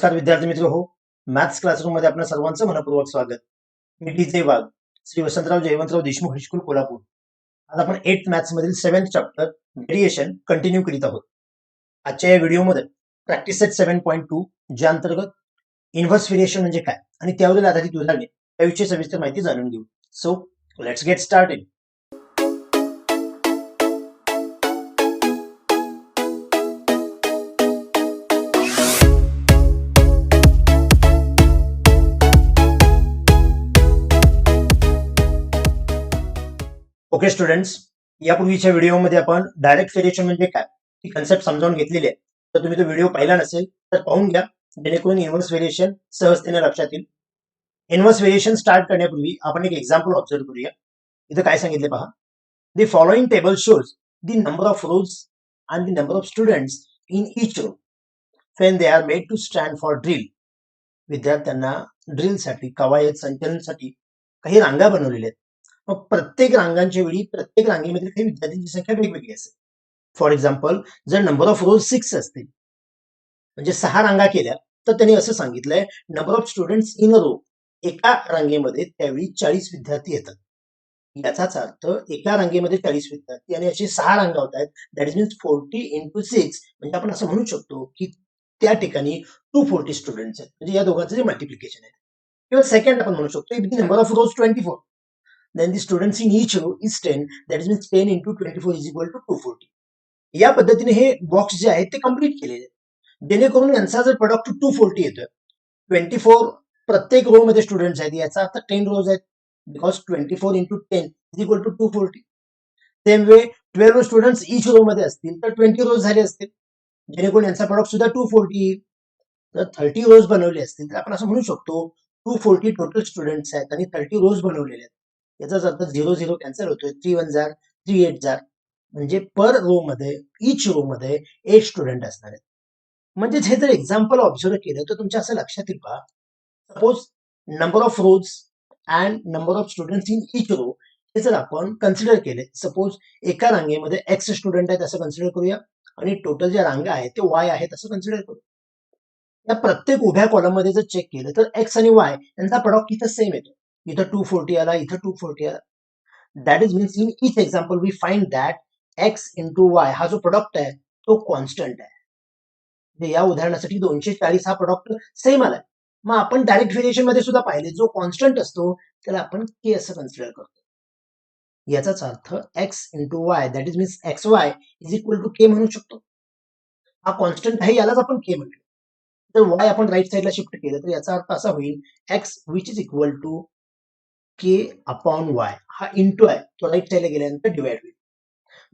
नमस्कार विद्यार्थी मित्र हो, मॅथ्स क्लासरूम मध्ये आपल्या सर्वांचं मनपूर्वक स्वागत. मी डी वाघ, श्री वसंतराव जयवंतराव देशमुख हायस्कूल कोल्हापूर. आज आपण 8th मॅथ्स मधील 7th चॅप्टर व्हेरिएशन कंटिन्यू करीत आहोत. आजच्या या व्हिडिओमध्ये प्रॅक्टिस सेट 7.2 ज्या अंतर्गत इन्व्हर्स व्हेरिएशन म्हणजे काय आणि त्यावरील आधारित उदाहरणे याविषयी सविस्तर माहिती जाणून घेऊ. So let's get started. Okay students, यापूर्वीच्या व्हिडिओमध्ये आपण डायरेक्ट व्हेरिएशन म्हणजे काय ही कन्सेप्ट समजावून घेतलेली आहे. तर तुम्ही तो व्हिडिओ पाहिला नसेल तर पाहून घ्या, जेणेकरून इन्व्हर्स व्हेरिएशन सहजतेने लक्षात येईल. इन्व्हर्स व्हेरिएशन स्टार्ट करण्यापूर्वी आपण एक एक्झाम्पल ऑब्झर्व करूया. इथं काय सांगितले पहा. The following table shows the number of rows and the number of students in each row when they are made to stand for drill. विद्यार्थ्यांना ड्रिलसाठी कवायत संचलनासाठी काही रांगा बनवलेल्या आहेत. मग प्रत्येक रांगांच्या वेळी प्रत्येक रांगेमध्ये काही विद्यार्थ्यांची संख्या वेगवेगळी असेल. फॉर एक्झाम्पल, जर नंबर ऑफ रोज 6 असतील म्हणजे 6 रांगा केल्या तर त्यांनी असं सांगितलंय number of students in row, एका रांगेमध्ये त्यावेळी 40 विद्यार्थी येतात. याचाच अर्थ एका रांगेमध्ये 40 विद्यार्थी आणि अशी 6 रांगा होत आहेत. दॅट इज मीन्स 40 × 6 म्हणजे आपण असं म्हणू शकतो की त्या ठिकाणी 240 स्टुडंट्स आहेत. म्हणजे या दोघांचं जे मल्टिप्लिकेशन आहे. किंवा सेकंड आपण म्हणू शकतो if the number of rose 24 then the students in each row is 10, that means 10 into 24 is equal to 240. या पद्धतीने हे बॉक्स जे आहेत ते कंप्लीट केलेले, जेणेकरून यांचा जर प्रोडक्ट 240 येतोय. 24 प्रत्येक रो मध्ये स्टुडंट्स आहेत, याचा अर्थ 10 रोज आहेत, because 24 into 10 is equal to 240. Same way 12 students each row मध्ये असतील तर 20 रोज झाले असतील, जेणेकरून यांचा प्रोडक्ट सुद्धा 240 येईल. जर 30 रोज बनवले असतील तर आपण असं म्हणू शकतो 240 टोटल स्टुडंट्स आहेत आणि 30 रोज बनवलेले आहेत. याचाच अर्थ 0 0 कॅन्सल होतोय, 3 1 जार 3 8 जार, म्हणजे पर रो मध्ये इच रो मध्ये 8 स्टुडंट असणार आहेत. म्हणजेच हे जर एक्झाम्पल ऑब्झर्व केलं तर तुमच्या असं लक्षात येईल पहा. Suppose number of rows and number of students in each row हे जर आपण कन्सिडर केले, सपोज एका रांगेमध्ये एक्स स्टुडंट आहेत असं कन्सिडर करूया आणि टोटल ज्या रांगा आहेत ते वाय आहेत असं कन्सिडर करू. या प्रत्येक उभ्या कॉलम मध्ये जर चेक केलं तर एक्स आणि वाय यांचा प्रोडक्ट इथं सेम येतो. इथं 240 आला, इथं 240 आला. That is means in each example we find that x into y हा जो प्रोडक्ट आहे तो कॉन्स्टंट आहे. या उदाहरणासाठी 240 हा प्रोडक्ट सेम आलाय. मग आपण डायरेक्ट व्हेरिएशन मध्ये सुद्धा पाहिले, जो कॉन्स्टंट असतो त्याला आपण के असं कन्सिडर करतो. याचाच अर्थ x into y that is means x y is equal to k म्हणू शकतो. हा कॉन्स्टंट आहे, यालाच आपण के म्हणतो. तर वाय आपण राईट साईडला शिफ्ट केलं तर याचा अर्थ असा होईल x which is equal to k upon y. हा इंटू आहे, तो राईट साईडला गेल्यानंतर डिवाइड होईल.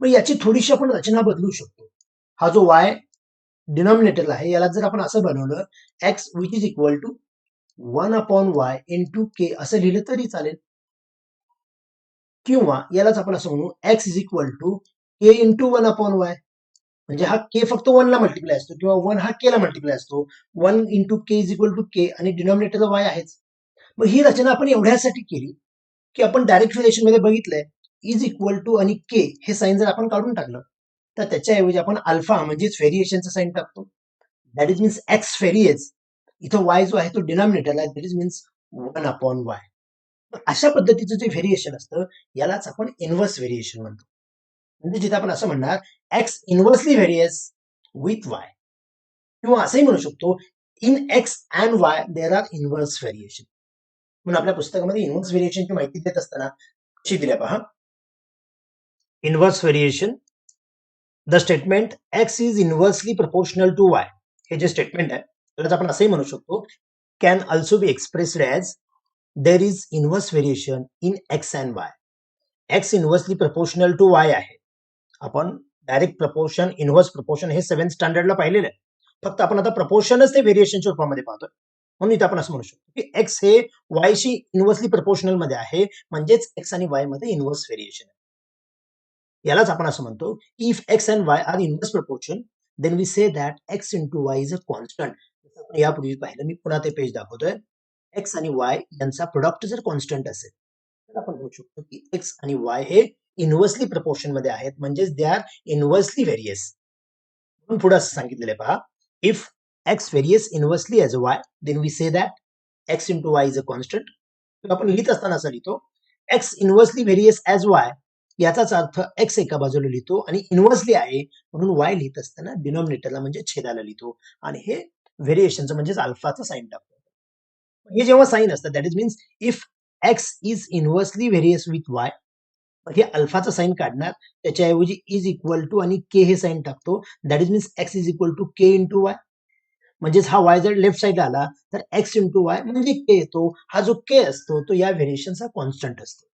मग याची थोडीशी आपण रचना बदलू शकतो. हा जो वाय डिनॉमिनेटरला आहे याला जर आपण असं बनवलं x which is equal to 1 upon y into k असं लिहिलं तरी चालेल. किंवा यालाच आपण असं म्हणू x is equal to k into 1 upon y. म्हणजे हा के फक्त 1 ला मल्टिप्लाय असतो किंवा 1 हा के ला मल्टिप्लाय असतो. 1 into k is equal to k आणि डिनॉमिनेटरला वाय आहेच. मग ही रचना आपण एवढ्यासाठी केली की आपण डायरेक्ट व्हेरिएशन मध्ये बघितलंय इज इक्वल टू आणि के हे साइन जर आपण काढून टाकलं तर त्याच्याऐवजी आपण अल्फा म्हणजेच व्हेरिएशनचं साइन टाकतो. That is means x varies. इथं वाय जो आहे तो डिनॉमिनेटरला आहे, that is means 1 upon y. अशा पद्धतीचं जे व्हेरिएशन असतं यालाच आपण इन्व्हर्स व्हेरिएशन म्हणतो. म्हणजे जिथे आपण असं म्हणणार x inversely various with Y, किंवा असंही म्हणू शकतो in x and Y there are inverse variation. म्हणून आपल्या पुस्तकामध्ये इन्व्हर्स व्हेरिएशनची माहिती देत असताना कशी दिल्या पहा. Inverse variation, the statement x is inversely proportional to y, हे जे स्टेटमेंट आहे त्याला आपण असंही म्हणू शकतो can also be expressed as there is inverse variation in x and y. X inversely proportional to y आहे. आपण डायरेक्ट प्रपोर्शन, इन्व्हर्स प्रपोर्शन हे 7th स्टँडर्डला पाहिलेलं आहे. फक्त आपण आता प्रपोर्शनच ते व्हेरिएशनच्या रूपामध्ये पाहतोय. म्हणून इथे आपण असं म्हणू शकतो की एक्स हे वायशी इन्व्हर्सली प्रपोर्शनल मध्ये आहे, म्हणजेच एक्स आणि वाय मध्ये इन्व्हर्स व्हेरिएशन आहे. यालाच आपण असं म्हणतो की if x and y are inverse proportion then we say that x into y is a constant. आपण यापूर्वी पाहिलं, मी पुन्हा ते पेज दाखवतोय. एक्स आणि वाय यांचा प्रोडक्ट जर कॉन्स्टंट असेल तर आपण म्हणू शकतो की एक्स आणि वाय हे इन्व्हर्सली प्रपोर्शन मध्ये आहेत, म्हणजेच दे आर इन्व्हर्सली व्हेरियस. म्हणून पुढे असं सांगितलेलं आहे पहा, if x varies inversely as y, then we say that x into y is a constant. तर आपण लिहित असताना असं लिहितो x inversely various as y, याचाच अर्थ x एका बाजूला लिहितो आणि इन्व्हर्सली आहे म्हणून y लिहित असताना डिनॉमिनेटरला म्हणजे छेदाला लिहितो आणि हे व्हेरिएशनचं म्हणजेच अल्फाचं साईन टाकतो. हे जेव्हा साईन असतं that is means if x is inversely various with y, हे अल्फाचं साईन काढणार, त्याच्याऐवजी इज इक्वल टू आणि के हे साईन टाकतो, that is means x is equal to k into y. म्हणजेच हा वाय जर लेफ्ट साईडला आला तर एक्स इंटू वाय म्हणजे के येतो. हा जो के असतो तो या व्हेरिएशनचा कॉन्स्टंट असतो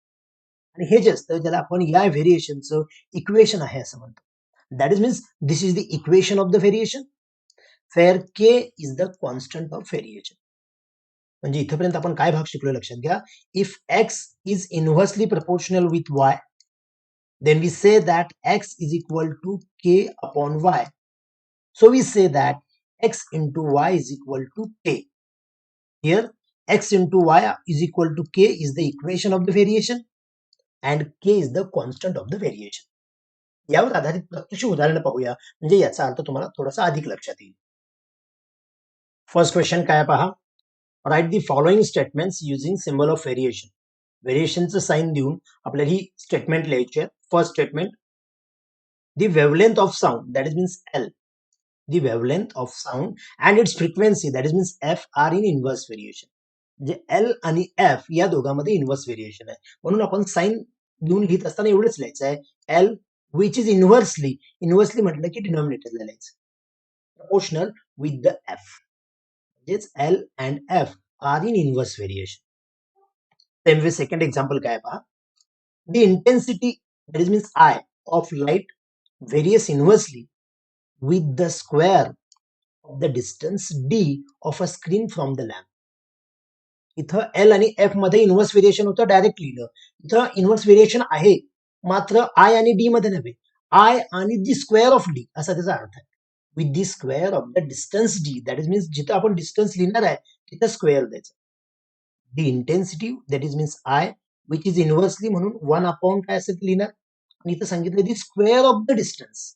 आणि हे जे असतं ज्याला आपण या व्हेरिएशनचं इक्वेशन आहे असं म्हणतो. That is means this is the equation of the variation where k is the constant of variation. म्हणजे इथपर्यंत आपण काय भाग शिकलो लक्षात घ्या. If x is inversely proportional with y, then we say that x is equal to k upon y. So we say that x into y is equal to k. Here x into y is equal to k is the equation of the variation and k is the constant of the variation. यावर आधारित प्रत्यक्ष उदाहरण पाहूया म्हणजे याचा अर्थ तुम्हाला थोडासा अधिक लक्षात येईल. फर्स्ट क्वेश्चन काय पहा. Write the following statements using symbol of variation. व्हेरिएशनचं साइन देऊन आपल्याला ही स्टेटमेंट लिहायची आहे. First statement, the wavelength of sound, that is means L, the wavelength of sound and its frequency, that is means F, are in inverse variation. म्हणजे L आणि F या दोघांमध्ये इन्व्हर्स व्हेरिएशन आहे म्हणून आपण साइन देऊन लिहित असताना एवढंच लिहायचं आहे, L which is इन्व्हर्सली म्हटलं की डिनॉमिनेटरला लिहायचं, प्रपोर्शनल विथ द F, म्हणजेच L and F are in inverse variation. Same way second example काय पहा. The intensity, that is means I, of light varies inversely with the square of the distance d of a screen from the lamp. इथं L आणि F मध्ये inverse variation होतं, direct लिहिलं. इथं inverse variation आहे मात्र I आणि D मध्ये नव्हे, I आणि दी स्क्वेअर ऑफ D असा त्याचा अर्थ आहे. With the square of the distance D, that is means जिथं आपण डिस्टन्स लिहिणार आहे तिथं स्क्वेअर द्यायचं. The intensity, that is means I, which is inversely म्हणून 1 अपॉन काय असेल लिहिणार आणि इथं सांगितलं the square of the distance,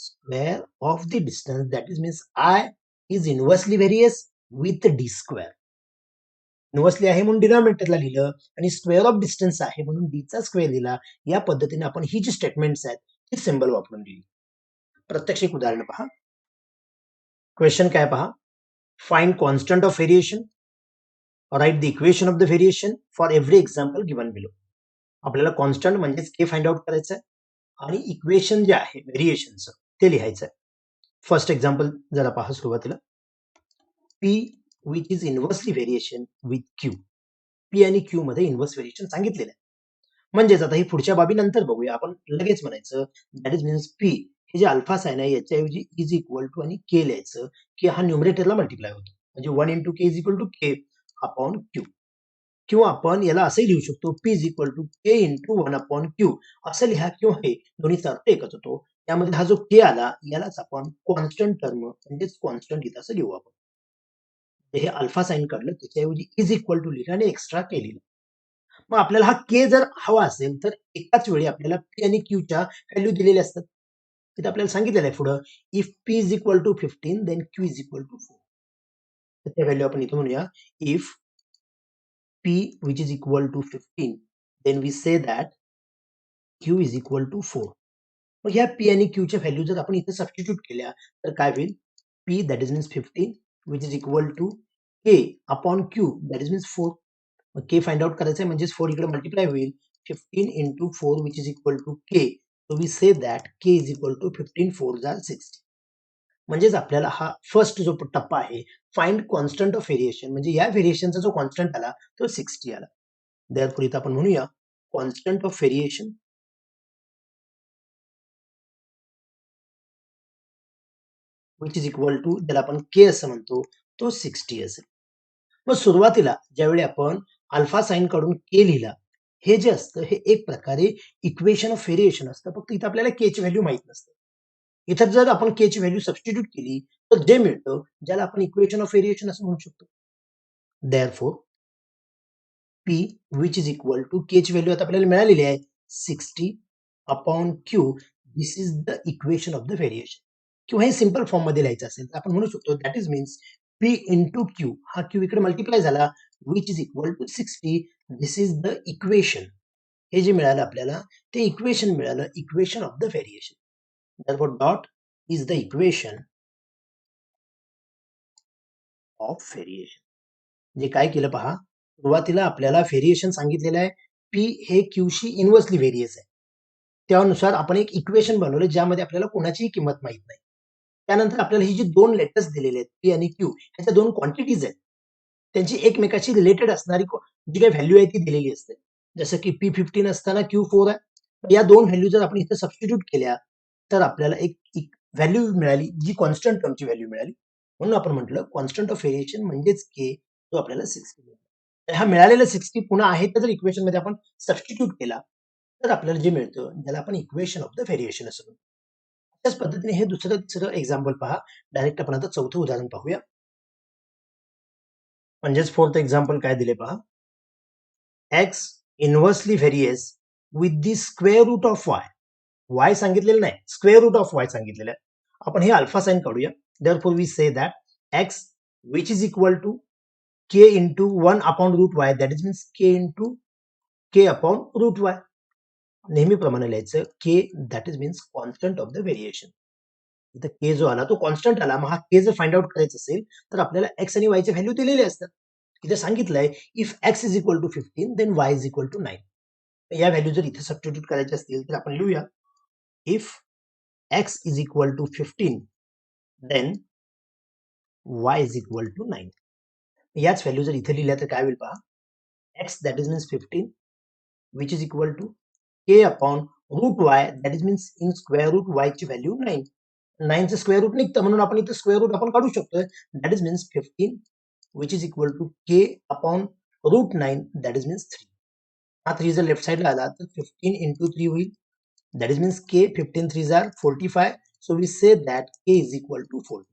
square of the distance, that is means I is inversely various with d square. Inversely आहे म्हणून डिनॉमिनेटरला लिहिलं आणि स्क्वेअर ऑफ डिस्टन्स आहे म्हणून d चा स्क्वेअर लिहिला. या पद्धतीने आपण ही जी स्टेटमेंट्स आहेत ती सिंबल वापरून लिहिली. प्रत्यक्ष एक उदाहरण पहा. क्वेश्चन काय पहा. Find constant of variation, write the equation of the variation for every example given below. आपल्याला कॉन्स्टंट म्हणजेच के फाइंड आउट करायचं आहे आणि इक्वेशन जे आहे व्हेरिएशनचं ते लिहायचं आहे. फर्स्ट एक्झाम्पल जरा पहा सुरुवातीला. P which is inversely variation with Q. P आणि Q मध्ये इन्व्हर्स व्हेरिएशन सांगितलेलं आहे. म्हणजेच आता ही पुढच्या बाबी नंतर बघूया, आपण लगेच म्हणायचं दॅट इज मीन्स P हे जे अल्फा साइन आहे याच्याऐवजी इज इक्वल टू आणि K लिहायचं की हा न्यूमरेटरला मल्टिप्लाय होतो म्हणजे 1 into K is equal to K upon Q. किंवा आपण याला असंही लिहू शकतो P is equal to K into 1 upon Q असं लिहा किंवा हे दोन्हीचा अर्थ एकच होतो. त्यामध्ये हा जो K आला यालाच आपण कॉन्स्टंट टर्म म्हणजेच कॉन्स्टंट इथं असं लिहू आपण. हे अल्फा साइन काढलं त्याच्याऐवजी इज इक्वल टू लिहिलं आणि एक्स्ट्रा K लिहिलं. मग आपल्याला हा K जर हवा असेल तर एकाच वेळी आपल्याला P आणि Q च्या व्हॅल्यू दिलेल्या असतात. तिथे आपल्याला सांगितलेलं आहे पुढं if P is equal to 15 then Q is equal to 4. तर त्या व्हॅल्यू आपण इथं म्हणूया if P which is equal to 15, then we say that Q is equal to 4. मग ह्या P आणि Q च्या व्हॅल्यू जर आपण इथे सबस्टिट्यूट केल्या तर काय होईल. P that is means 15 which is equal to K upon Q that is means 4. मग K फाइंड आउट करायचं आहे म्हणजेच 4 इकडे मल्टिप्लाय होईल 15 into 4 which is equal to K. So we say that K is equal to 15 4s are 60. म्हणजेच आपल्याला हा first जो टप्पा आहे फाइंड कॉन्स्टंट ऑफ व्हेरिएशन म्हणजे या व्हेरिएशनचा जो कॉन्स्टंट आला तो 60 आला. देअरफॉर इथं आपण म्हणूया constant of variation which is equal to ज्याला आपण K असं म्हणतो तो 60 असेल. मग सुरुवातीला ज्यावेळी आपण अल्फा साइन काढून K लिहिला हे जे असतं हे एक प्रकारे इक्वेशन ऑफ व्हेरिएशन असतं, फक्त इथं आपल्याला K ची व्हॅल्यू माहित नसते. इथं जर आपण K ची व्हॅल्यू सबस्टिट्यूट केली तर जे मिळतं ज्याला आपण इक्वेशन ऑफ व्हेरिएशन असं म्हणू शकतो. Therefore P which is equal to K ची व्हॅल्यू आता आपल्याला मिळालेली आहे 60 upon Q. This is the equation of the variation. किंवा हे सिंपल फॉर्म मध्ये लिहायचं असेल तर आपण म्हणू शकतो that is means p into q, हा क्यू इकडे मल्टिप्लाय झाला, which is equal to 60. This is the equation. हे जे मिळालं आपल्याला ते इक्वेशन मिळालं, equation of the variation. therefore that is the equation of variation. जे काय केलं पहा, सुरुवातीला आपल्याला व्हेरिएशन सांगितलेलं आहे, पी हे क्यूशी इनव्हर्सली व्हेरियस आहे. त्यानुसार आपण एक इक्वेशन बनवलं ज्यामध्ये आपल्याला कोणाचीही किंमत माहित नाही. त्यानंतर आपल्याला ही जी दोन लेटर्स दिलेले आहेत पी आणि क्यू, ह्याच्या दोन क्वांटिटीज आहेत, त्यांची एकमेकाशी रिलेटेड असणारी जी काही व्हॅल्यू आहे ती दिलेली असते. जसं की P15 असताना Q4 आहे. या दोन व्हॅल्यू जर आपण इथे सबस्टिट्यूट केल्या तर आपल्याला एक व्हॅल्यू मिळाली जी कॉन्स्टंट टर्मची व्हॅल्यू मिळाली. म्हणून आपण म्हटलं कॉन्स्टंट ऑफ व्हेरिएशन म्हणजेच के, जो आपल्याला 60 मिळाला. हा मिळालेला 60 पुन्हा आहे तर जर इक्वेशन मध्ये आपण सबस्टिट्यूट केला तर आपल्याला जे मिळतं ज्याला आपण इक्वेशन ऑफ द व्हेरिएशन असं म्हणतो. त्याच पद्धतीने हे दुसरं तिसरं एक्झाम्पल पहा. डायरेक्ट आपण आता चौथं उदाहरण पाहूया. म्हणजेच फोर्थ एक्झाम्पल काय दिले पहा. X inversely varies with the square root of y. Y सांगितलेलं नाही, स्क्वेअर रूट ऑफ वाय सांगितलेलं आहे. आपण हे अल्फा साइन काढूया. therefore we say that x which is equal to k into 1 upon root y, that is means k into k upon root y. नेहमीप्रमाणे लिहायचं k, that is means constant of the variation. इथं के जो आला तो constant आला. मग हा के जर फाइंड आउट करायचं असेल तर आपल्याला एक्स आणि वायचे व्हॅल्यू दिलेले असतात. इथे सांगितलंय if x is equal to 15 then y is equal to 9. या व्हॅल्यू जर इथे सबस्टिट्यूट करायचे असतील तर आपण लिहूया if x is equal to 15 then y is equal to 9. याच व्हॅल्यू जर इथे लिहिल्या तर काय होईल पहा. X that is means 15 which is equal to k upon root y, that is means in square root y ची व्हॅल्यू 9. 9 चं स्क्वेअर रूट निघतं म्हणून आपण इथे स्क्वेअर रूट आपण काढू शकतोय. That is means 15 which is equal to k upon root 9, that is means 3. हा 3 जर लेफ्ट साइडला आला तर 15 इंटू 3 होईल. That is means k 15 3 are 45. So we say that k is equal to 40.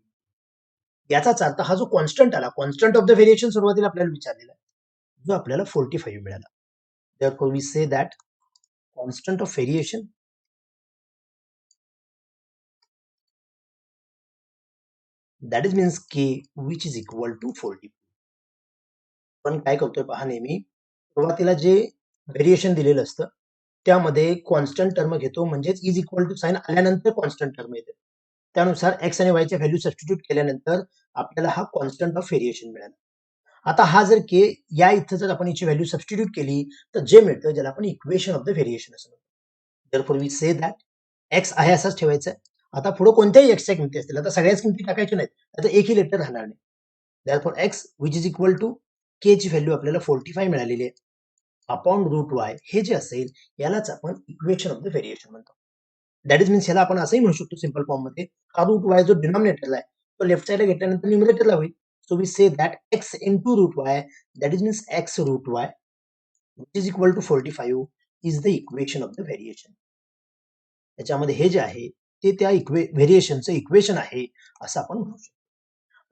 याचाच अर्थ हा जो कॉन्स्टंट आला, कॉन्स्टंट ऑफ द व्हेरिएशन सुरुवातीला आपल्याला विचारलेला आहे, जो आपल्याला 45 मिळाला. therefore we say that constant of variation that is means k which is equal to 40. पण काय करतोय पहा, नेहमी सुरुवातीला जे व्हेरिएशन दिलेलं असतं त्यामध्ये कॉन्स्टंट टर्म घेतो, म्हणजेच इज इक्वल टू साइन आल्यानंतर कॉन्स्टंट टर्म येते. त्यानुसार एक्स आणि वायच्या व्हॅल्यू सबस्टिट्यूट केल्यानंतर आपल्याला हा कॉन्स्टंट ऑफ व्हेरिएशन मिळाला. आता हा जर के या इथं जर आपण याची व्हॅल्यू सबस्टिट्यूट केली तर जे मिळतं ज्याला आपण इक्वेशन ऑफ द व्हेरिएशन असं म्हणतो. therefore we say that x आहे असाच ठेवायचा आहे. आता पुढे कोणत्याही एक्सच्या किमती असतील, आता सगळ्याच किमती टाकायच्या नाहीत, आता एकही लेटर राहणार नाही. therefore x which is equal to k ची व्हॅल्यू आपल्याला 45 मिळालेली आहे अपॉन रूट वाय, हे जे असेल यालाच आपण इक्वेशन ऑफ द व्हेरिएशन म्हणतो. दॅट इज मीन्स याला आपण असंही म्हणू शकतो सिंपल फॉर्म मध्ये, हा रूट वाय जो डिनॉमिनेटरला आहे तो लेफ्ट साइडला घेतल्यानंतर न्यूमरेटरला होईल. So we say that x into root y, that is means x root y which is equal to 45 is the equation of the variation. त्याच्यामध्ये हे जे आहे ते त्या व्हेरिएशनचं इक्वेशन आहे असं आपण म्हणू शकतो.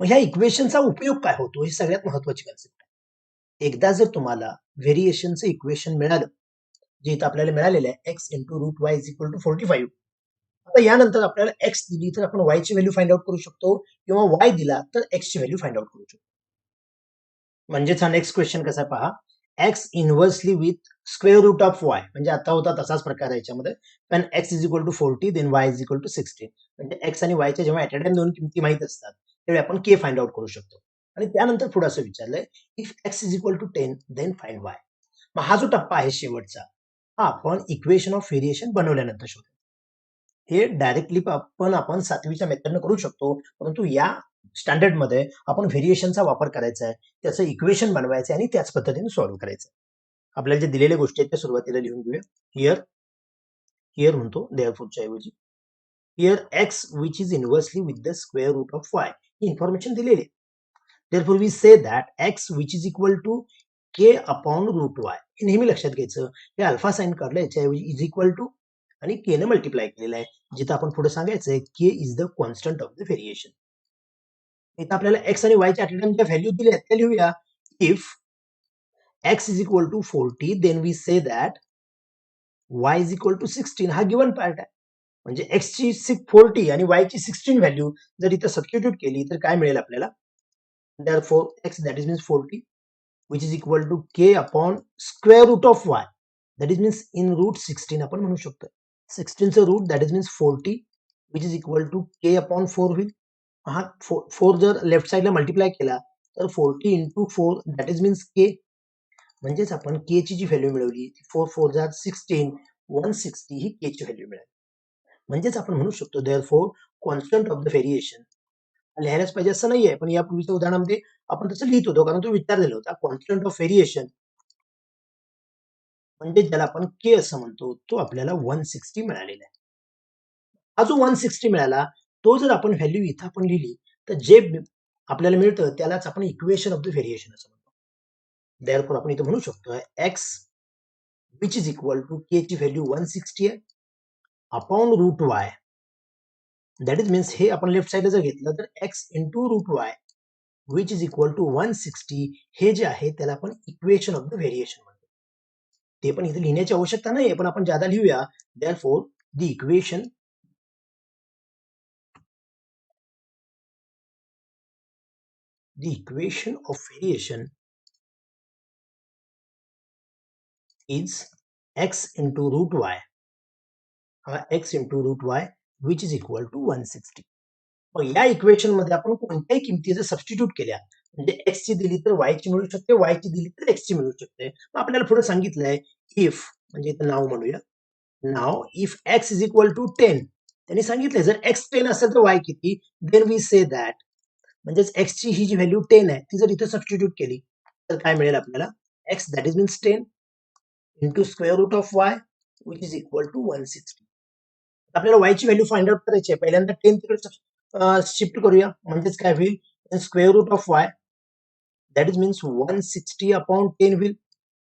मग ह्या इक्वेशनचा उपयोग काय होतो, ही सगळ्यात महत्वाची कन्सेप्ट आहे. एकदा जर तुम्हाला व्हेरिएशनचं इक्वेशन मिळालं, जे इथं आपल्याला मिळालेलं आहे x into root y is equal to 45. आता यानंतर आपल्याला एक्स दिली तर आपण वाय ची व्हॅल्यू फाइंड आउट करू शकतो, किंवा वाय दिला तर एक्स ची व्हॅल्यू फाइंड आउट करू शकतो. म्हणजेच हा नेक्स्ट क्वेश्चन कसा आहे पहा. X inversely with square root of y, म्हणजे आता होता तसाच प्रकार आहे याच्यामध्ये, पण x is equal to 40 then y is equal to 16. म्हणजे एक्स आणि वायच्या जेव्हा ऍट अ टाइम दोन किमती माहित असतात त्यावेळी आपण के फाइंड आउट करू शकतो. आणि त्यानंतर पुढे असं विचारलंय if x is equal to 10 then find y. मग हा जो टप्पा आहे शेवटचा, हा आपण इक्वेशन ऑफ व्हेरिएशन बनवल्यानंतर शोधू. हे डायरेक्टली आपण 7वीच्या मेथडनं करू शकतो, परंतु या स्टँडर्ड मध्ये आपण व्हेरिएशनचा वापर करायचा आहे, त्याचं इक्वेशन बनवायचं आणि त्याच पद्धतीने सॉल्व्ह करायचं. आपल्याला जे दिलेल्या गोष्टी आहेत त्या सुरुवातीला लिहून घेऊया. हियर हियर म्हणतो देअरफॉरच्या ऐवजी here x which is inversely with the square root of y, ही इन्फॉर्मेशन दिलेली आहे. therefore we say that x which is equal to k upon root y. हे नेहमी लक्षात घ्यायचं, हे अल्फा साइन काढलं याच्याऐवजी इज इक्वल टू आणि के ने मल्टिप्लाय केलेलं आहे, जिथं आपण पुढे सांगायचंय k is the constant of the variation. इथं आपल्याला एक्स आणि वायच्या ऍट अ टाइम ज्या व्हॅल्यू दिल्या त्या लिहूया. If x is equal to 40 then we say that y is equal to 16. हा गिवन पार्ट आहे. म्हणजे x ची 40 आणि y ची 16 व्हॅल्यू जर इथं सबस्टिट्यूट केली तर काय मिळेल आपल्याला? therefore x that is means 40 which is equal to k upon square root of y that is means in root 16 आपण म्हणू शकतो. 16 चं route that is means 40 which is equal to k upon 4 होईल. हा 4 जर लेफ्ट साइडला multiply केला तर 40 into 4 that is means k. म्हणजेच आपण k ची जी व्हॅल्यू मिळवली 4 4 जार 16 160 ही k ची व्हॅल्यू मिळाली. म्हणजेच आपण म्हणू शकतो therefore constant of the variation लिहायलाच पाहिजे असं नाहीये, पण यापूर्वीच्या उदाहरणामध्ये आपण तसं लिहित होतो कारण तो विचारलेला होता. कॉन्स्टंट ऑफ व्हेरिएशन म्हणजे ज्याला आपण के असं म्हणतो तो आपल्याला 160 मिळालेला आहे. हा जो 160 मिळाला तो जर आपण व्हॅल्यू इथं आपण लिहिली तर जे आपल्याला मिळतं त्यालाच आपण इक्वेशन ऑफ द व्हेरिएशन असं म्हणतो. therefore आपण इथं म्हणू शकतो x which is equal to k ची व्हॅल्यू 160 आहे upon root y that is means हे आपण लेफ्ट साइडला जर घेतलं तर x into root y which is equal to 160 हे जे आहे त्याला आपण इक्वेशन ऑफ द व्हेरिएशन म्हणतो. ते पण इथे लिहिण्याची आवश्यकता नाही पण आपण ज्यादा लिहूया. therefore the equation of variation is x into root y x into root y which is equal to 160. मग या इक्वेशन मध्ये आपण कोणत्याही किमती जर सबस्टिट्यूट केल्या म्हणजे x ची दिली तर y ची मिळू शकते, y ची दिली तर x ची मिळू शकते. मग आपल्याला पुढे सांगितलंय इफ म्हणजे इथं नाव म्हणूया. नाव if x is equal to 10 त्यांनी सांगितलंय जर x 10 असेल तर y किती, देन वी से दॅट म्हणजेच x ची ही जी व्हॅल्यू 10 आहे ती जर इथं सबस्टिट्यूट केली तर काय मिळेल आपल्याला x that is means 10 into square root of y which is equal to 160. आपल्याला y ची व्हॅल्यू फाइंड आउट करायची आहे. पहिल्यांदा 10 तिकडे शिफ्ट करूया म्हणजेच काय होईल square root of y that is means 160 upon 10 होईल.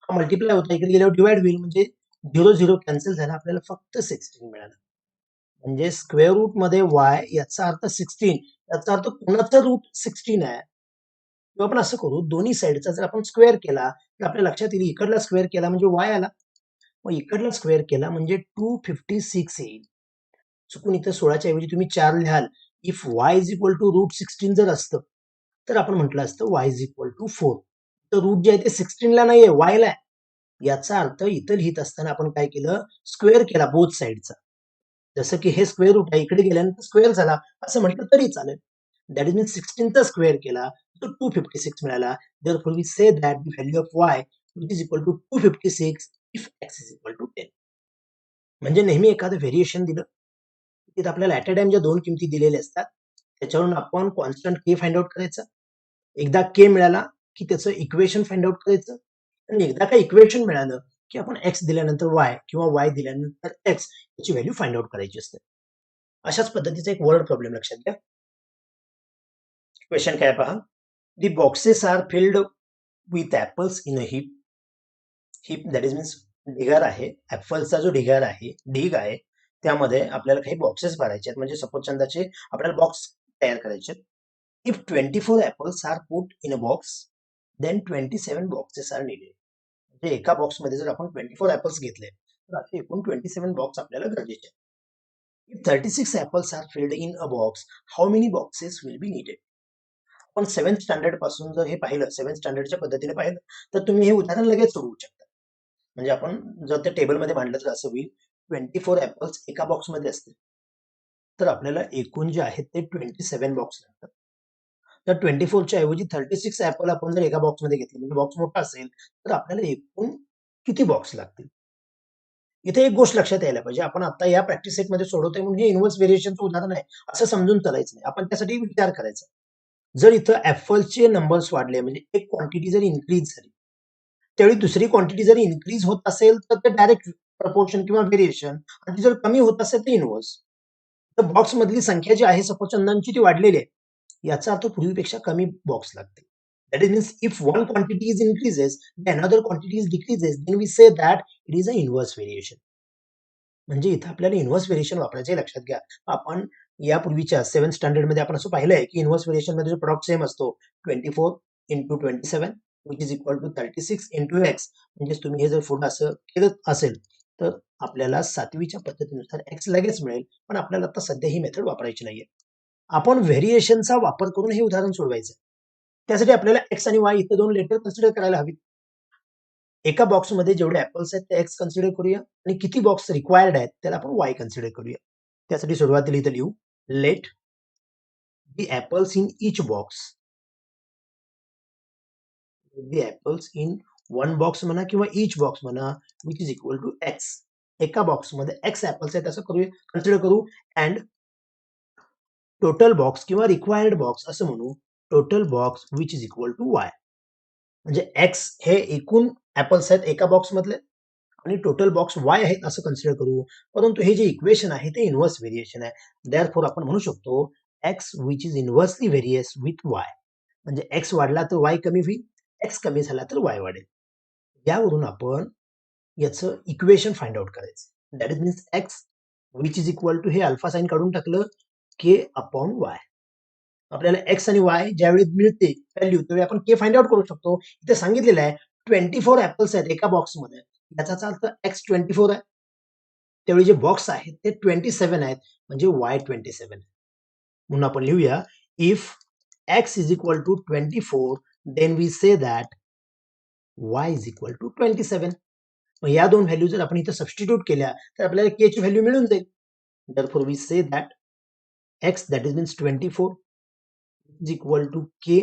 हा मल्टिप्लाय होता इकडे गेल्यावर डिवाइड होईल म्हणजे 0 0 कॅन्सल झाला आपल्याला फक्त 16 मिळालं. म्हणजे स्क्वेअर रूट मध्ये y याचा अर्थ 16 याचा अर्थ कोणाचा रूट 16 आहे. किंवा आपण असं करू दोन्ही साइडचा जर आपण स्क्वेअर केला तर आपल्या लक्षात येईल इकडला स्क्वेअर केला म्हणजे y आला, मग इकडला स्क्वेअर केला म्हणजे 256 येईल. चुकून इथं 16च्या ऐवजी तुम्ही 4 लिहाल. If y is equal to root 16 जर असतं तर आपण म्हटलं असतं y इज इक्वल टू 4. तर रूट जे आहे ते 16 ला नाहीये y ला आहे. याचा अर्थ इथं लिहित असताना आपण काय केलं स्क्वेअर केला बोथ साइडचा. जसं की हे स्क्वेअर रूट आहे इकडे गेल्यानंतर स्क्वेअर झाला असं म्हटलं तरी चालेल. दॅट इज मीन 16 चा स्क्वेअर केला तर 256 मिळाला. therefore we say that the value of y which is equal to 256 if x is equal to 10. म्हणजे नेहमी एखादं व्हेरिएशन दिलं तिथे आपल्याला ऍट अ टाइम ज्या दोन किमती दिलेल्या असतात त्याच्यावरून आपण कॉन्स्टंट के फाइंड आउट करायचं. एकदा के मिळाला की त्याचं इक्वेशन फाइंड आउट करायचं आणि एकदा का इक्वेशन मिळालं की आपण एक्स दिल्यानंतर वाय किंवा वाय दिल्यानंतर एक्स याची व्हॅल्यू फाइंड आउट करायची असते. अशाच पद्धतीचा एक वर्ड प्रॉब्लेम लक्षात घ्या. क्वेश्चन काय पहा. The boxes are filled with apples in a heap. Heap that is means ढिगार आहे. ऍपल्सचा जो ढिगार आहे ढीग आहे त्यामध्ये आपल्याला काही बॉक्सेस भरायचे आहेत. म्हणजे सफरचंदाचे आपल्याला बॉक्स तयार करायचे. If 24 apples are put in a box then 27 boxes are needed. म्हणजे एका बॉक्समध्ये जर आपण 24 ऍपल्स घेतले तर असे एकूण 27 बॉक्स आपल्याला गरजेचे आहेत. If 36 apples are filled in a box, how many boxes will be needed? आपण 7th स्टँडर्ड पासून जर हे पाहिलं 7th स्टँडर्डच्या पद्धतीने पाहिलं तर तुम्ही हे उदाहरण लगेच सोडवू शकता. म्हणजे आपण जर त्या टेबलमध्ये मांडलं तर असं होईल 24 ऍपल्स एका बॉक्समध्ये असतील तर आपल्याला एकूण जे आहेत ते 27 बॉक्स लागतात. तर 24 च्या ऐवजी 36 ऍपल आपण जर एका बॉक्समध्ये घेतले म्हणजे बॉक्स मोठा असेल तर आपल्याला एकूण किती बॉक्स लागतील. इथे एक गोष्ट लक्षात यायला पाहिजे आपण आता या प्रॅक्टिस सेटमध्ये सोडवतोय म्हणजे इन्व्हर्स व्हेरिएशनचं उदाहरण आहे असं समजून चालायचं नाही. आपण त्यासाठी विचार करायचा. जर इथं ऍपल्सचे नंबर्स वाढले म्हणजे एक क्वांटिटी जर इन्क्रीज झाली त्यावेळी दुसरी क्वांटिटी जर इन्क्रीज होत असेल तर ते डायरेक्ट प्रपोर्शन किंवा व्हेरिएशन आणि ती जर कमी होत असेल तर इन्व्हर्स. तर बॉक्स मधली संख्या जी आहे सफरचंदांची ती वाढलेली आहे याचा अर्थ पूर्वीपेक्षा कमी बॉक्स लागते. That means if one quantity is increases, then another quantity is decreases, then we say that it is a inverse variation. म्हणजे इथं आपल्याला इन्व्हर्स व्हेरिएशन वापरायचे लक्षात घ्या. आपण यापूर्वीच्या 7th स्टँडर्ड मध्ये आपण असं पाहिलंय की इन्व्हर्स व्हेरिएशन मध्ये जो प्रॉडक्ट सेम असतो 24 into 27 which is equal to 36 into x. म्हणजे तुम्ही हे जर पुढे असं केलं असेल तर आपल्याला 7वीच्या पद्धतीनुसार x लगेच मिळेल, पण आपल्याला आता सध्या ही मेथड वापरायची नाहीये. आपण व्हेरिएशनचा वापर करून हे उदाहरण सोडवायचं. त्यासाठी आपल्याला x आणि y इथे दोन लेटर कन्सिडर करायला हवीत. एका बॉक्समध्ये जेवढे ऍपल्स आहेत ते x कन्सिडर करूया आणि किती बॉक्स रिक्वायर्ड आहेत त्याला आपण y कन्सिडर करूया. त्यासाठी सुरुवातीला इथे लिहू let the apples in each box, the apples in one box म्हणा किंवा इच बॉक्स म्हणा which is equal to x. एका बॉक्समध्ये x ऍपल्स आहेत असं करूया, कन्सिडर करू. अँड टोटल बॉक्स किंवा रिक्वायर्ड बॉक्स असं म्हणू, total box which is equal to y. म्हणजे x हे एकूण ऍपल्स आहेत एका बॉक्स मधले आणि टोटल बॉक्स y आहेत असं कन्सिडर करू. परंतु हे जे इक्वेशन आहे ते इन्व्हर्स व्हेरिएशन आहे. देअरफॉर आपण म्हणू शकतो x which is inversely various with y. म्हणजे x वाढला तर y कमी होईल, x कमी झाला तर y वाढेल. यावरून आपण याचं इक्वेशन फाइंड आउट करायचं. That is means x which is equal to, हे अल्फा साइन काढून टाकलं, k अपॉन y. आपल्याला x आणि y ज्यावेळी मिळते व्हॅल्यू त्यावेळी आपण k फाइंड आउट करू शकतो. इथे सांगितलेलं आहे 24 ऍपल्स आहेत एका बॉक्समध्ये, याचा अर्थ x 24 आहे. त्यावेळी जे बॉक्स आहेत ते 27 आहेत, म्हणजे y 27. म्हणून आपण लिहूया if x is equal to 24 then we say that y is equal to 27. मग या दोन व्हॅल्यू जर आपण इथे सबस्टिट्यूट केल्या तर आपल्याला k ची व्हॅल्यू मिळून जाईल. Therefore we say that x that is means 24 is equal to k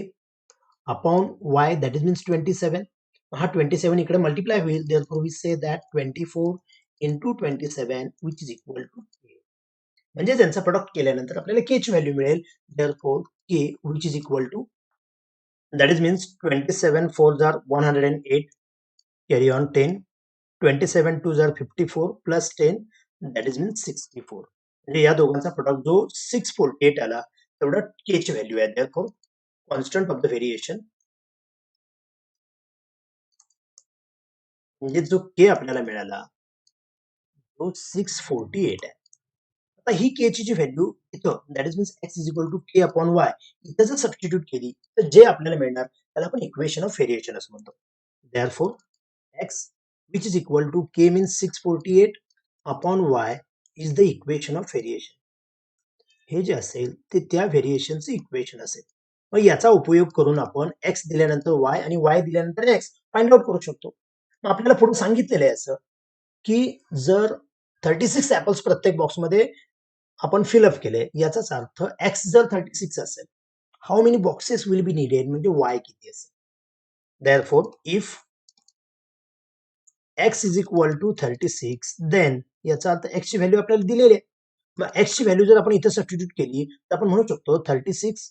upon y that is means 27. हा 27 इकडे मल्टिप्लाय होईल. therefore we say that 24 into 27 which is equal to k. म्हणजे त्यांचा प्रोडक्ट केल्यानंतर आपल्याला k ची व्हॅल्यू मिळेल. therefore k which is equal to, that is means 27 4s are 108, carry on 10, 27 2s are 54 plus 10 that is means 64. म्हणजे या दोघांचा product जो 648 आला तेवढा k ची व्हॅल्यू आहे. Therefore constant of the variation म्हणजे जो k आपल्याला मिळाला तो 648 आहे. आता ही k ची जी व्हॅल्यू इथं that is means x is equal to k upon y इथं जर सबस्टिट्यूट केली तर जे आपल्याला मिळणार त्याला आपण इक्वेशन ऑफ व्हेरिएशन असं म्हणतो. Therefore x which is equal to k means 648 upon y is the equation of variation. हे जे असेल ते त्या व्हेरिएशनचं इक्वेशन असेल. मग याचा उपयोग करून आपण x दिल्यानंतर y आणि y दिल्यानंतर x फाइंड आउट करू शकतो. मग आपल्याला पुढे सांगितलेलं आहे असं की जर 36 ऍपल्स प्रत्येक बॉक्समध्ये आपण फिलअप केले, याचाच अर्थ x जर 36 असेल, how many boxes will be needed म्हणजे y किती असेल. Therefore if x is equal to 36 then याचा अर्थ x ची व्हॅल्यू आपल्याला दिलेली आहे. मग x ची व्हॅल्यू जर आपण इथे सबस्टिट्यूट केली तर आपण म्हणू शकतो 36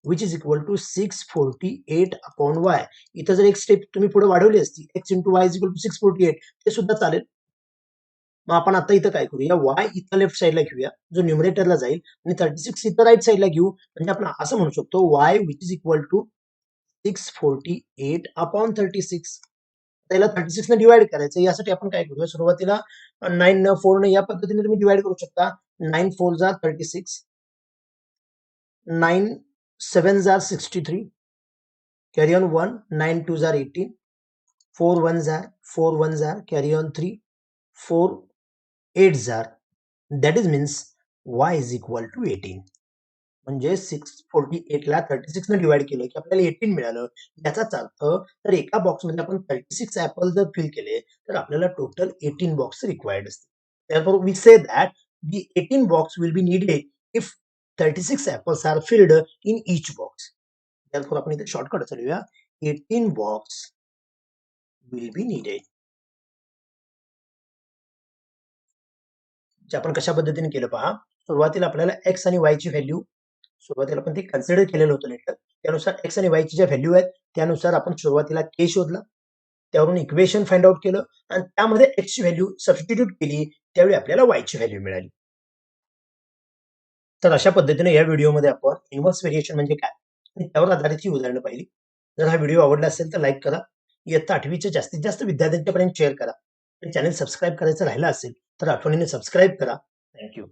which is equal to 648 upon y. इथे जर एक स्टेप तुम्ही पुढे वाढवली असती x into y is equal to 648 ते सुद्धा चालेल. मग आपण आता इथं काय करूया, y इथं लेफ्ट साइडला घेऊया जो न्यूमरेटरला जाईल आणि 36 इथं राईट साइडला घेऊ. म्हणजे आपण असं म्हणू शकतो y which is equal to 648 upon 36. त्याला 36 ने डिवाइड करायचं. यासाठी आपण काय करूया, सुरुवातीला 9 न 4 न या पद्धतीने तुम्ही डिवाइड करू शकता. 9 4s are 36, 9 7s are 63, carry on 1, 9 2s are 18, 4 1s are carry on 3, 4 8s are, that is means y is equal to 18. म्हणजे 648 ला 36 ने डिवाइड केलं की आपल्याला 18 मिळालं. याचाच अर्थ तर एका बॉक्समध्ये आपण 36 ऍपल जर फिल केले तर आपल्याला टोटल 18 बॉक्स रिक्वायर्ड असतील. therefore we say that the 18 box will be needed if 36 apples are filled in each box. therefore आपण इथे shortcut चालूया, 18 box will be needed. जे आपण कशा पद्धतीने केलं पहा. सुरुवातीला आपल्याला x आणि y ची व्हॅल्यू सुरुवातीला आपण ते कन्सिडर केलेलं होतं लेटर. त्यानुसार x आणि y ची ज्या व्हॅल्यू आहेत त्यानुसार आपण सुरुवातीला k शोधला, त्यावरून इक्वेशन फाइंड आउट केलं आणि त्यामध्ये x ची व्हॅल्यू सबस्टिट्यूट केली, त्यावेळी आपल्याला y ची व्हॅल्यू मिळाली. तर अशा पद्धतीने या व्हिडिओमध्ये आपण इन्व्हर्स व्हेरिएशन म्हणजे काय आणि त्यावर आधारित ही उदाहरणं पाहिली. जर हा व्हिडिओ आवडला असेल तर लाईक करा, इयत्ता 8वीच्या जास्तीत जास्त विद्यार्थ्यांपर्यंत शेअर करा आणि चॅनल सबस्क्राईब करायचं राहिलं असेल तर आठवणीने सबस्क्राईब करा. थँक्यू.